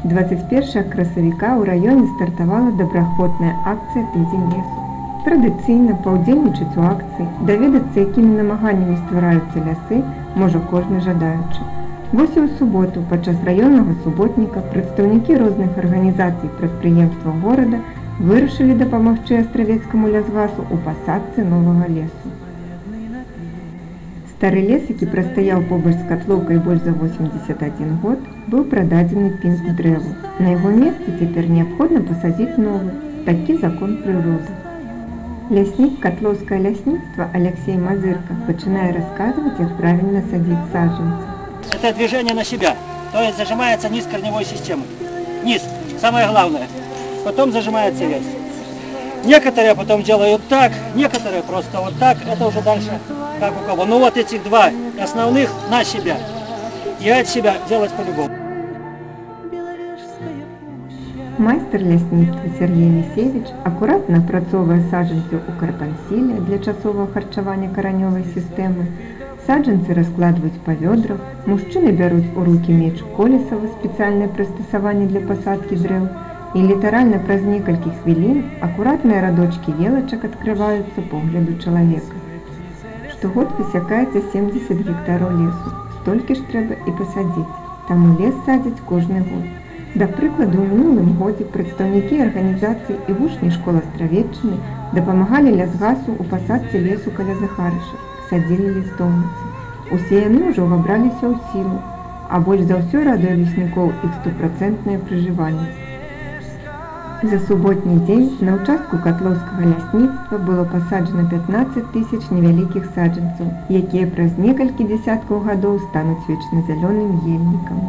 21 красавіка ў раёне стартавала добраахвотная акцыя «Тыдзень лесу». Традыцыйна паўдзельнічаць у акцыі, даведацца, якімі намаганнямі ствараюцца лясы, можа кожны жадаючы. Вось і ў суботу падчас раённага суботніка прадстаўнікі розных арганізацый і прадпрыемстваў горада вырашылі дапамагчы астравецкаму лясгасу ў пасадцы новага лесу. Стары лес, які прастаяў побач з катлоўкай больш за 81 год, быў прададзены пінк дрэву. На яго месцы цяпер неабходна пасадзіць новы. Такі закон прыроды. Ляснік катлоўскае лясніцтва Алексей Мазырка пачынае расказваць, як правильно садзіць саджанцы. Это движение на себя, то есть зажимается низ корневой системы. Низ, самое главное. Потом зажимается весь. Некоторые потом делают так, некоторые просто вот так. Это уже дальше как у кого. Ну вот этих два основных на себя. И от себя делать по-любому. Майстар лясніцтва Сергей Місевіч акуратна апрацоўвае саджанцы ў карпансіле для часовага харчавання каранёвай сістэмы. Саджанцы раскладваюць па вёдрах, мужчыны бяруць у рукі меч колесава, спецыяльнае прыстасаванне для пасадкі дрэў, і літаральна праз некалькі хвілін акуратныя радочкі елачак адкрываюцца погляду чалавека. Штогод высякаецца 70 гектараў лесу, столькі ж трэба і пасадзіць, таму лес садзяць кожны год. Да прыкладу, у мінулым годзе прадстаўнікі арганізацый і вучні школ Астравеччыны дапамагалі лясгасу ў пасадцы лесу каля Захарыша, садзілі лістоўніцы. Усе яны ўжо вабраліся ў сілу, а больш за ўсё радуе леснікоў іх 100% пражыванне. За суботні дзень на ўчастку катлоўскага лясніцтва было пасаджана 15 000 невялікіх саджанцаў, якія праз некалькі дзесяткаў гадоў стануць вечназялёным ельнікам.